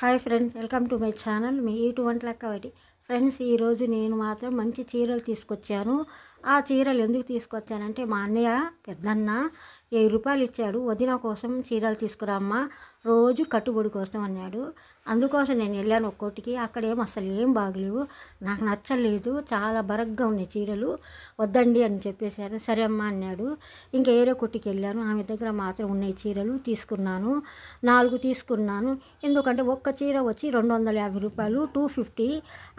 Hi friends, welcome to my channel. మీ ఈటు వంటలక్క ఒకటి. ఫ్రెండ్స్, ఈరోజు నేను మాత్రం మంచి చీరలు తీసుకొచ్చాను. ఆ చీరలు ఎందుకు తీసుకొచ్చానంటే, మా అన్నయ్య పెద్దన్న 1000 రూపాయలు ఇచ్చాడు. వదిన కోసం చీరలు తీసుకురామ్మా, రోజు కట్టుబడి కోసం అన్నాడు. అందుకోసం నేను వెళ్ళాను ఒక్కోటికి. అక్కడేమో అసలు ఏం బాగలేవు, నాకు నచ్చలేదు, చాలా బరగ్గా ఉన్నాయి చీరలు, వద్దండి అని చెప్పేశాను. సరే అమ్మా అన్నాడు. ఇంకా ఏరే కొట్టుకి వెళ్ళాను. ఆమె దగ్గర మాత్రం ఉన్నాయి చీరలు తీసుకున్నాను. 4 తీసుకున్నాను. ఎందుకంటే ఒక్క చీర వచ్చి 250 రూపాయలు, 250.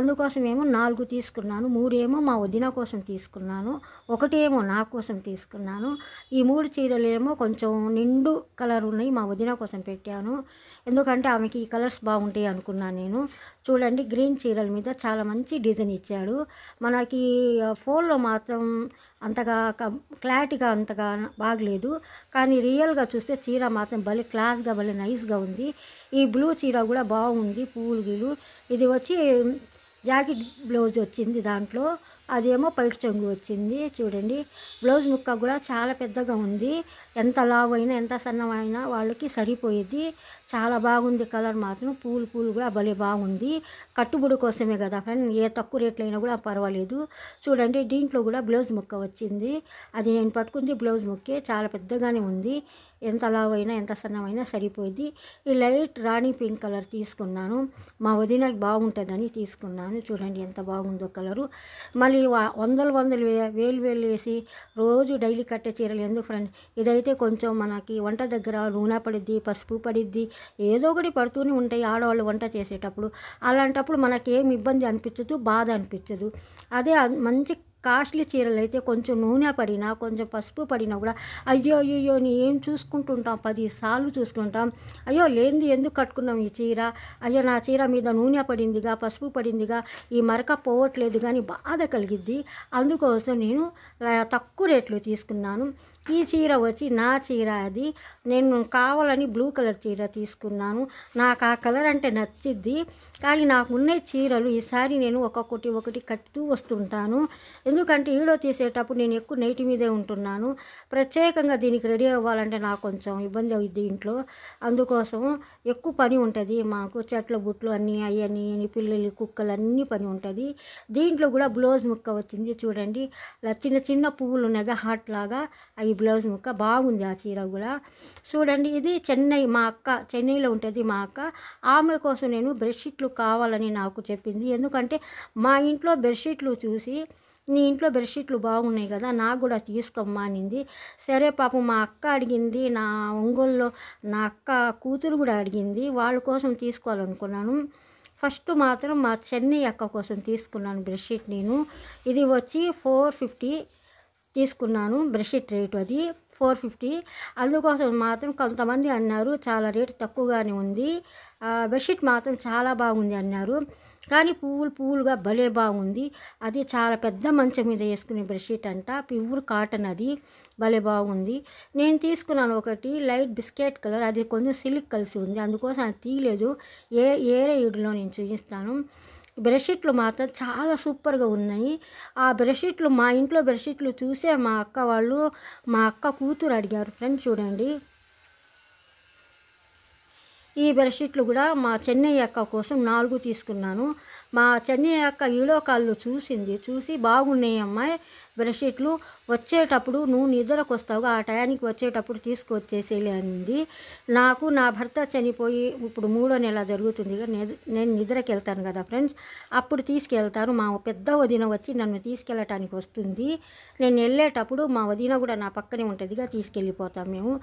అందుకోసమేమో 4 తీసుకున్నాను. 3 ఏమో మా వదిన కోసం తీసుకున్నాను, 1 ఏమో నా కోసం తీసుకున్నాను. ఈ 3 చీరలేమో కొంచెం నిండు కలర్ ఉన్నాయి, మా వదిన కోసం పెట్టాను. ఎందుకంటే ఆమెకి ఈ కలర్స్ బాగుంటాయి అనుకున్నాను నేను. చూడండి, గ్రీన్ చీరల మీద చాలా మంచి డిజైన్ ఇచ్చాడు. మనకి ఫోన్లో మాత్రం అంతగా క్లారిటీగా అంతగా బాగలేదు, కానీ రియల్గా చూస్తే చీర మాత్రం భలే క్లాస్గా భలే నైస్గా ఉంది. ఈ బ్లూ చీర కూడా బాగుంది, పువ్వులు గీలు. ఇది వచ్చి జాకెట్ బ్లౌజ్ వచ్చింది దాంట్లో, అదేమో పైట చెంగు వచ్చింది. చూడండి, బ్లౌజ్ ముక్క కూడా చాలా పెద్దగా ఉంది. ఎంత లావు అయినా ఎంత సన్నమైనా వాళ్ళకి సరిపోయేది. చాలా బాగుంది. కలర్ మాత్రం పూలు కూడా భలే బాగుంది. కట్టుబడి కోసమే కదా ఫ్రెండ్, ఏ తక్కువ రేట్లు అయినా కూడా పర్వాలేదు. చూడండి, దీంట్లో కూడా బ్లౌజ్ ముక్క వచ్చింది. అది నేను పట్టుకుంది బ్లౌజ్ ముక్కే, చాలా పెద్దగానే ఉంది. ఎంత లావైనా ఎంత సన్నమైనా సరిపోయింది. ఈ లైట్ రాణి పింక్ కలర్ తీసుకున్నాను, మా వదినకి బాగుంటుందని తీసుకున్నాను. చూడండి ఎంత బాగుందో కలరు. మళ్ళీ వందలు వేలు వేసి రోజు డైలీ కట్టే చీరలు ఎందుకు ఫ్రెండ్? ఇదైతే కొంచెం మనకి వంట దగ్గర నూనె పడిద్ది, పసుపు పడిద్ది, ఏదో ఒకటి పడుతూనే ఉంటాయి ఆడవాళ్ళు వంట చేసేటప్పుడు. అలాంటప్పుడు మనకేం ఇబ్బంది అనిపించదు, బాధ అనిపించదు. అదే మంచి కాస్ట్లీ చీరలు అయితే కొంచెం నూనె పడినా కొంచెం పసుపు పడినా కూడా అయ్యో అయ్యో నీ ఏం చూసుకుంటుంటాం, 10 సార్లు చూసుకుంటాం. అయ్యో లేనిది ఎందుకు కట్టుకున్నాం ఈ చీర, అయ్యో నా చీర మీద నూనె పడిందిగా, పసుపు పడిందిగా, ఈ మరక పోవట్లేదు కానీ బాధ కలిగిద్ది. అందుకోసం నేను తక్కువ రేట్లు తీసుకున్నాను. ఈ చీర వచ్చి నా చీర, అది నేను కావాలని బ్లూ కలర్ చీర తీసుకున్నాను. నాకు ఆ కలర్ అంటే నచ్చిద్ది, కానీ నాకు ఉన్న చీరలు ఈసారి నేను ఒకటి కట్టుతూ వస్తుంటాను. ఎందుకంటే వీడియో తీసేటప్పుడు నేను ఎక్కువ నైట్ మీదే ఉంటున్నాను. ప్రత్యేకంగా దీనికి రెడీ అవ్వాలంటే నాకు కొంచెం ఇబ్బంది అవుద్ది ఇంట్లో. అందుకోసం ఎక్కువ పని ఉంటుంది మాకు, చెట్ల బుట్లు అన్నీ అవన్నీ, పిల్లలు కుక్కలు అన్నీ పని ఉంటుంది. దీంట్లో కూడా బ్లౌజ్ ముక్క వచ్చింది. చూడండి, చిన్న చిన్న పువ్వులు ఉన్నాయిగా హార్ట్ లాగా, అవి బ్లౌజ్ ముక్క బాగుంది. ఆ చీర కూడా చూడండి. ఇది చెన్నై, మా అక్క చెన్నైలో ఉంటుంది మా అక్క. ఆమె కోసం నేను బెడ్షీట్లు కావాలని నాకు చెప్పింది. ఎందుకంటే మా ఇంట్లో బెడ్షీట్లు చూసి, నీ ఇంట్లో బెడ్షీట్లు బాగున్నాయి కదా, నాకు కూడా తీసుకోమ్మా అనింది. సరే పాపం మా అక్క అడిగింది, నా ఒంగోలులో నా అక్క కూతురు కూడా అడిగింది, వాళ్ళ కోసం తీసుకోవాలనుకున్నాను. ఫస్ట్ మాత్రం మా చెన్నై అక్క కోసం తీసుకున్నాను బెడ్షీట్ నేను. ఇది వచ్చి 450 తీసుకున్నాను బెడ్షీట్ రేటు, అది 450. అందుకోసం మాత్రం కొంతమంది అన్నారు చాలా రేటు తక్కువగానే ఉంది, బెడ్షీట్ మాత్రం చాలా బాగుంది అన్నారు. కానీ పువ్వులుగా భలే బాగుంది. అది చాలా పెద్ద మంచం మీద వేసుకునే బెడ్షీట్ అంట, ప్యూర్ కాటన్, అది భలే బాగుంది. నేను తీసుకున్నాను ఒకటి లైట్ బిస్కెట్ కలర్, అది కొంచెం సిల్క్ కలిసి ఉంది, అందుకోసం అది తీయలేదు. ఏరే ఈడులో నేను చూపిస్తాను. బెడ్షీట్లు మాత్రం చాలా సూపర్గా ఉన్నాయి. ఆ బెడ్షీట్లు, మా ఇంట్లో బెడ్షీట్లు చూసే మా అక్క వాళ్ళు, మా అక్క కూతురు అడిగారు ఫ్రెండ్. చూడండి, ఈ బెడ్షీట్లు కూడా మా చెన్నై అక్క కోసం 4 తీసుకున్నాను. మా చెన్నై అక్క వీడియో కాల్లో చూసి బాగున్నాయి అమ్మాయి బెడ్షీట్లు, వచ్చేటప్పుడు నువ్వు నిద్రకు వస్తావుగా, ఆ టయానికి వచ్చేటప్పుడు తీసుకొచ్చేసేలే అనింది. నాకు నా భర్త చనిపోయి ఇప్పుడు 3వ నెల జరుగుతుంది, నేను నిద్రకి వెళ్తాను కదా ఫ్రెండ్స్, అప్పుడు తీసుకెళ్తాను. మా పెద్ద వదిన వచ్చి నన్ను తీసుకెళ్ళటానికి వస్తుంది. నేను వెళ్ళేటప్పుడు మా వదిన కూడా నా పక్కనే ఉంటుందిగా, తీసుకెళ్ళిపోతాం మేము.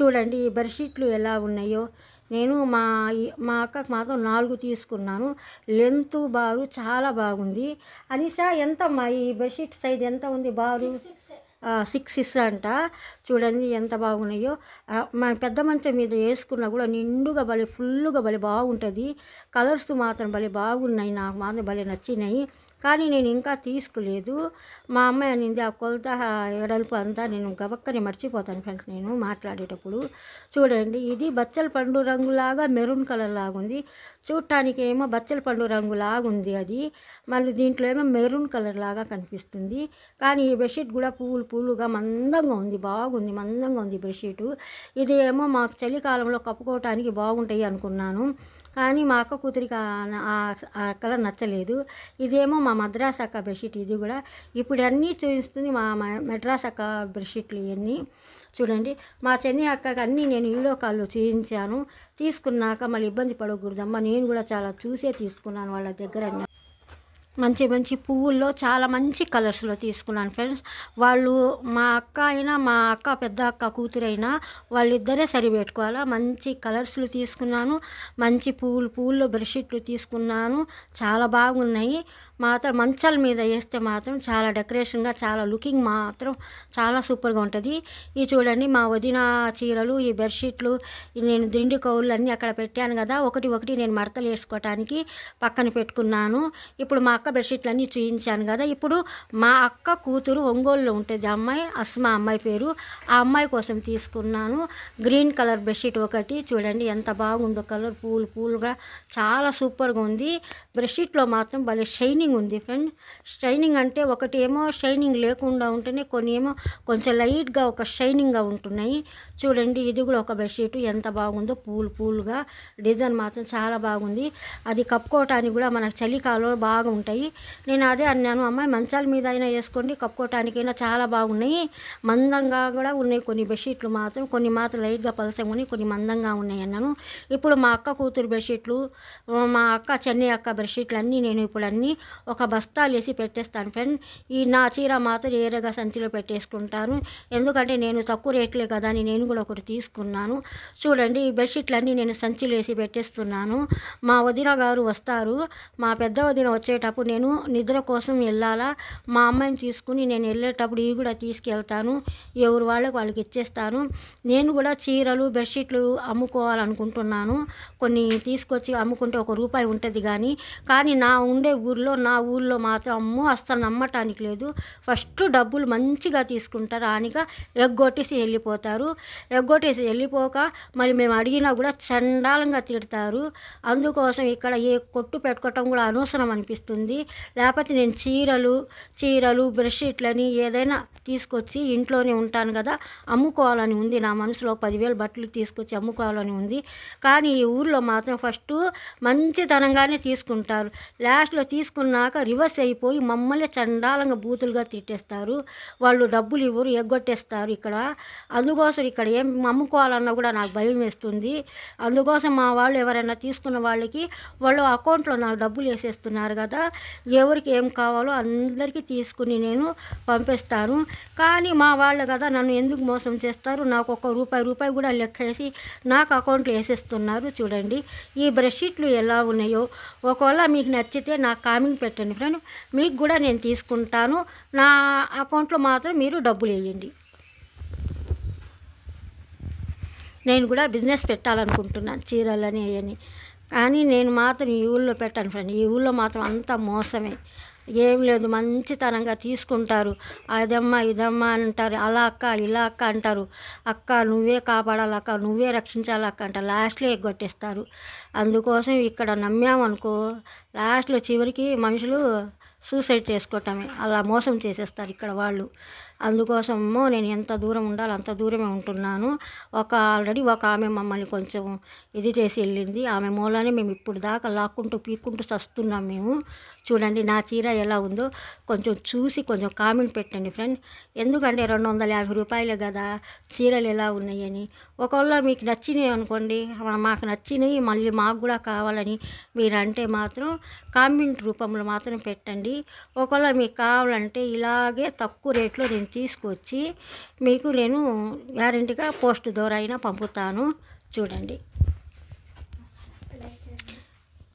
చూడండి ఈ బెడ్షీట్లు ఎలా ఉన్నాయో. నేను మా అక్కకు మాత్రం 4 తీసుకున్నాను. లెంత్ బారు చాలా బాగుంది. అనిషా ఎంతమ్మా ఈ బెడ్షీట్ సైజ్ ఎంత ఉంది బారు? 6 అంట. చూడండి ఎంత బాగున్నాయో. మా పెద్ద మంచం మీద వేసుకున్నా కూడా నిండుగా ఫుల్గా బాగుంటుంది. కలర్స్ మాత్రం భలే బాగున్నాయి, నాకు మాత్రం భలే నచ్చినాయి. కానీ నేను ఇంకా తీసుకోలేదు. మా అమ్మాయి అనింది ఆ కొలత వెడల్పు అంతా నేను గబక్కని మర్చిపోతాను ఫ్రెండ్స్ నేను మాట్లాడేటప్పుడు. చూడండి, ఇది బచ్చల పండు రంగులాగా మెరూన్ కలర్ లాగా ఉంది. చూడటానికి ఏమో బచ్చల పండు రంగు లాగుంది అది, మళ్ళీ దీంట్లో ఏమో మెరూన్ కలర్ లాగా కనిపిస్తుంది. కానీ ఈ బెడ్షీట్ కూడా పూలుగా మందంగా ఉంది, బాగుంది, మందంగా ఉంది బెడ్షీటు. ఇది ఏమో మాకు చలికాలంలో కప్పుకోవటానికి బాగుంటాయి అనుకున్నాను, కానీ మా అక్క కూతురికి ఆ కలర్ నచ్చలేదు. ఇదేమో మా మద్రాస్ అక్క బెడ్షీట్. ఇది కూడా ఇప్పుడు అన్నీ చూపిస్తుంది మా మద్రాస్ అక్క బెడ్షీట్లు ఇవన్నీ. చూడండి, మా చెన్ని అక్కకి అన్నీ నేను వీడియో కాల్లో చూపించాను. తీసుకున్నాక మళ్ళీ ఇబ్బంది పడకూడదమ్మా, నేను కూడా చాలా చూసే తీసుకున్నాను వాళ్ళ దగ్గర. మంచి మంచి పువ్వుల్లో చాలా మంచి కలర్స్లో తీసుకున్నాను ఫ్రెండ్స్. వాళ్ళు మా అక్క అయినా మా అక్క పెద్ద అక్క కూతురైనా వాళ్ళిద్దరే సరిపెట్టుకోవాలా. మంచి కలర్స్లు తీసుకున్నాను, మంచి పువ్వుల్లో బెడ్షీట్లు తీసుకున్నాను, చాలా బాగున్నాయి. మాత్రం మంచాల మీద వేస్తే మాత్రం చాలా డెకరేషన్గా, చాలా లుకింగ్ మాత్రం చాలా సూపర్గా ఉంటుంది. ఇది చూడండి, మా వదిన చీరలు, ఈ బెడ్షీట్లు, నేను దిండి కౌళ్ళు అన్నీ అక్కడ పెట్టాను కదా, ఒకటి నేను మడతలు వేసుకోవటానికి పక్కన పెట్టుకున్నాను. ఇప్పుడు మా అక్క బెడ్షీట్లు అన్నీ చూపించాను కదా, ఇప్పుడు మా అక్క కూతురు ఒంగోలులో ఉంటుంది అమ్మాయి, అస్మా అమ్మాయి పేరు. ఆ అమ్మాయి కోసం తీసుకున్నాను గ్రీన్ కలర్ బెడ్షీట్ ఒకటి. చూడండి ఎంత బాగుందో, కలర్ పూలుగా చాలా సూపర్గా ఉంది. బెడ్షీట్లో మాత్రం భలే షైనింగ్ ఉంది ఫ్రెండ్. షైనింగ్ అంటే ఒకటి ఏమో షైనింగ్ లేకుండా ఉంటేనే, కొన్ని ఏమో కొంచెం లైట్గా ఒక షైనింగ్గా ఉంటున్నాయి. చూడండి, ఇది కూడా ఒక బెడ్షీట్ ఎంత బాగుందో, పూలుగా డిజైన్ మాత్రం చాలా బాగుంది. అది కప్పుకోవటానికి కూడా మనకు చలికాలంలో బాగా ఉంటాయి. నేను అదే అన్నాను, అమ్మాయి మంచాల మీద అయినా వేసుకోండి, కప్పుకోవటానికైనా చాలా బాగున్నాయి, మందంగా కూడా ఉన్నాయి కొన్ని బెడ్షీట్లు మాత్రం, కొన్ని మాత్రం లైట్గా పలసంగా ఉన్నాయి, కొన్ని మందంగా ఉన్నాయి అన్నాను. ఇప్పుడు మా అక్క కూతురు బెడ్షీట్లు, మా అక్క చెన్నై అక్క బెడ్షీట్లు అన్నీ నేను ఇప్పుడు అన్నీ ఒక బస్తాలు వేసి పెట్టేస్తాను ఫ్రెండ్. ఈ నా చీర మాత్రం ఏరగా సంచిలో పెట్టేసుకుంటాను, ఎందుకంటే నేను తక్కువ రేట్లే కదా అని నేను కూడా ఒకటి తీసుకున్నాను. చూడండి, ఈ బెడ్షీట్లన్నీ నేను సంచిలో వేసి పెట్టేస్తున్నాను. మా వదిన గారు వస్తారు, మా పెద్ద వదిన వచ్చేటప్పుడు నేను నిద్ర కోసం వెళ్ళాలా, మా అమ్మాయిని తీసుకుని నేను వెళ్ళేటప్పుడు ఇవి కూడా తీసుకెళ్తాను, ఎవరు వాళ్ళకి ఇచ్చేస్తాను. నేను కూడా చీరలు బెడ్షీట్లు అమ్ముకోవాలనుకుంటున్నాను. కొన్ని తీసుకొచ్చి అమ్ముకుంటే ₹1 ఉంటుంది కానీ నా ఉండే ఊళ్ళో మాత్రం అమ్మో అస్సలు నమ్మటానికి లేదు. ఫస్ట్ డబ్బులు మంచిగా తీసుకుంటారు, ఆనిగా ఎగ్గొట్టేసి వెళ్ళిపోతారు. ఎగ్గొట్టేసి వెళ్ళిపోక మరి మేము అడిగినా కూడా చండాలంగా తిడతారు. అందుకోసం ఇక్కడ ఏ కొట్టు పెట్టుకోవటం కూడా అనవసరం అనిపిస్తుంది. లేకపోతే నేను చీరలు బెడ్షీట్లని ఏదైనా తీసుకొచ్చి ఇంట్లోనే ఉంటాను కదా, అమ్ముకోవాలని ఉంది నా మనసులో. 10,000 బట్టలు తీసుకొచ్చి అమ్ముకోవాలని ఉంది. కానీ ఈ ఊళ్ళో మాత్రం ఫస్ట్ మంచితనంగానే తీసుకుంటారు, లాస్ట్లో తీసుకున్నాక రివర్స్ అయిపోయి మమ్మల్ని చండాలంగా బూతులుగా తిట్టేస్తారు. వాళ్ళు డబ్బులు ఇవ్వరు, ఎగ్గొట్టేస్తారు ఇక్కడ. అందుకోసం ఇక్కడ ఏం అమ్ముకోవాలన్నా కూడా నాకు భయం వేస్తుంది. అందుకోసం మా వాళ్ళు ఎవరైనా తీసుకున్న వాళ్ళకి వాళ్ళు అకౌంట్లో నాకు డబ్బులు వేసేస్తున్నారు కదా, ఎవరికి ఏం కావాలో అందరికీ తీసుకుని నేను పంపిస్తాను. కానీ మా వాళ్ళు కదా నన్ను ఎందుకు మోసం చేస్తారు, నాకు ₹1 కూడా లెక్కేసి నాకు అకౌంట్లో వేసేస్తున్నారు. చూడండి, ఈ బెడ్షీట్లు ఎలా ఉన్నాయో, ఒకవేళ మీకు నచ్చితే నాకు కామెంట్ పెట్టండి ఫ్రెండ్, మీకు కూడా నేను తీసుకుంటాను. నా అకౌంట్లో మాత్రం మీరు డబ్బులు వేయండి. నేను కూడా బిజినెస్ పెట్టాలనుకుంటున్నాను, చీరలని అవన్నీ. కానీ నేను మాత్రం ఈ ఊళ్ళో పెట్టాను ఫ్రెండ్. ఈ ఊళ్ళో మాత్రం అంతా మోసమే, ఏం లేదు, మంచితనంగా తీసుకుంటారు. అదమ్మా ఇదమ్మా అంటారు, అలా అక్క ఇలా అక్క అంటారు. అక్క నువ్వే కాపాడాలి అక్క, నువ్వే రక్షించాలి అక్క అంట, లాస్ట్లో ఎగ్గొట్టేస్తారు. అందుకోసం ఇక్కడ నమ్మామనుకో లాస్ట్లో చివరికి మనుషులు సూసైడ్ చేసుకోవటమే, అలా మోసం చేసేస్తారు ఇక్కడ వాళ్ళు. అందుకోసమో నేను ఎంత దూరం ఉండాలో అంత దూరమే ఉంటున్నాను. ఆల్రెడీ ఒక ఆమె మమ్మల్ని కొంచెం ఇది చేసి వెళ్ళింది, ఆమె మూలానే మేము ఇప్పుడు దాకా లాక్కుంటూ పీక్కుంటూ చస్తున్నాం మేము. చూడండి నా చీర ఎలా ఉందో కొంచెం చూసి కొంచెం కామెంట్ పెట్టండి ఫ్రెండ్, ఎందుకంటే ₹250 కదా, చీరలు ఎలా ఉన్నాయని. ఒకవేళ మీకు నచ్చినాయి అనుకోండి, మాకు నచ్చినాయి మళ్ళీ మాకు కూడా కావాలని మీరంటే మాత్రం కామెంట్ రూపంలో మాత్రం పెట్టండి. ఒకవేళ మీకు కావాలంటే ఇలాగే తక్కువ రేట్లో నేను తీసుకొచ్చి మీకు నేను గ్యారెంటీగా పోస్ట్ ద్వారా అయినా పంపుతాను. చూడండి,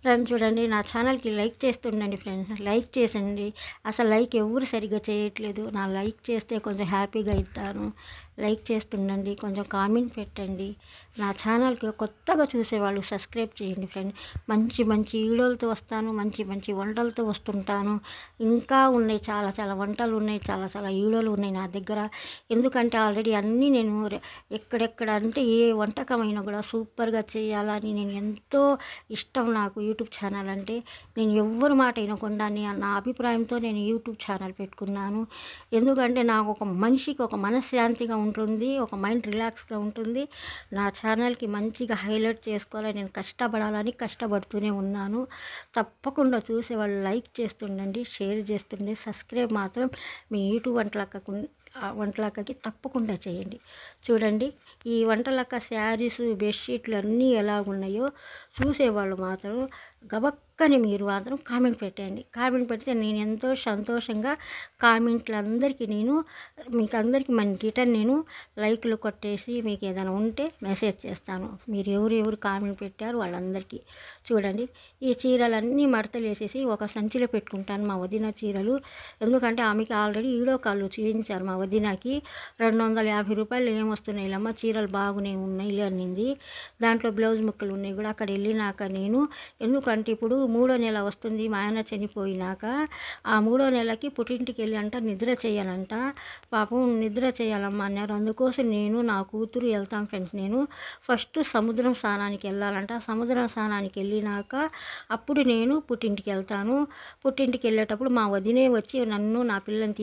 ఫ్రెండ్స్ చూడండి, నా ఛానల్కి లైక్ చేస్తుండండి ఫ్రెండ్స్, లైక్ చేసండి. అసలు లైక్ ఎవరు సరిగ్గా చేయట్లేదు. నా లైక్ చేస్తే కొంచెం హ్యాపీగా అవుతాను. లైక్ చేస్తుండండి, కొంచెం కామెంట్ పెట్టండి. నా ఛానల్కి కొత్తగా చూసేవాళ్ళు సబ్స్క్రైబ్ చేయండి ఫ్రెండ్. మంచి మంచి వీడియోలతో వస్తాను, మంచి మంచి వంటలతో వస్తుంటాను. ఇంకా ఉన్నాయి, చాలా చాలా వంటలు ఉన్నాయి, చాలా చాలా వీడియోలు ఉన్నాయి నా దగ్గర. ఎందుకంటే ఆల్రెడీ అన్నీ నేను ఎక్కడెక్కడ అంటే ఏ వంటకమైనా కూడా సూపర్గా చేయాలని నేను ఎంతో ఇష్టం. నాకు యూట్యూబ్ ఛానల్ అంటే నేను ఎవ్వరి మాట వినకుండా నా అభిప్రాయంతో నేను యూట్యూబ్ ఛానల్ పెట్టుకున్నాను. ఎందుకంటే నాకు ఒక మనిషికి ఒక మనశ్శాంతిగా ఉంటుంది, ఒక మైండ్ రిలాక్స్గా ఉంటుంది. నా ఛానల్కి మంచిగా హైలైట్ చేసుకోవాలని నేను కష్టపడాలని కష్టపడుతూనే ఉన్నాను. తప్పకుండా చూసే వాళ్ళు లైక్ చేస్తుండండి, షేర్ చేస్తుండే, సబ్స్క్రైబ్ మాత్రం మీ యూట్యూబ్ వంటలక్కకి తప్పకుండా చేయండి. చూడండి, ఈ వంటలక్క శారీస్ బెడ్షీట్లు అన్నీ ఎలా ఉన్నాయో చూసేవాళ్ళు మాత్రం గబక్కని మీరు మాత్రం కామెంట్ పెట్టండి. కామెంట్ పెడితే నేను ఎంతో సంతోషంగా కామెంట్లందరికీ మీకు అందరికీ మన రిటర్న్ నేను లైక్లు కొట్టేసి మీకు ఏదైనా ఉంటే మెసేజ్ చేస్తాను. మీరు ఎవరు కామెంట్ పెట్టారు వాళ్ళందరికీ. చూడండి, ఈ చీరలన్నీ మడతలు వేసేసి ఒక సంచిలో పెట్టుకుంటాను, మా వదిన చీరలు. ఎందుకంటే ఆమెకి ఆల్రెడీ వీడియో కాల్లో చూపించారు మా వదినకి. 250 రూపాయలు ఏమొస్తున్నాయిలమ్మ, చీరలు బాగునే ఉన్నాయి అనింది. దాంట్లో బ్లౌజ్ ముక్కలు ఉన్నాయి కూడా. అక్కడ వెళ్ళినాక నేను, ఎందుకంటే ఇప్పుడు 3వ నెల వస్తుంది, మా ఆయన చనిపోయినాక ఆ 3వ నెలకి పుట్టింటికి వెళ్ళి నిద్ర చేయాలంట. పాపం నిద్ర చేయాలమ్మా అన్నారు. అందుకోసం నేను నా కూతురు వెళ్తాం ఫ్రెండ్స్. నేను ఫస్ట్ సముద్రం స్నానానికి వెళ్ళాలంట. సముద్రం స్నానానికి వెళ్ళినాక అప్పుడు నేను పుట్టింటికి వెళ్తాను. పుట్టింటికి వెళ్ళేటప్పుడు మా వదినే వచ్చి నన్ను నా పిల్లని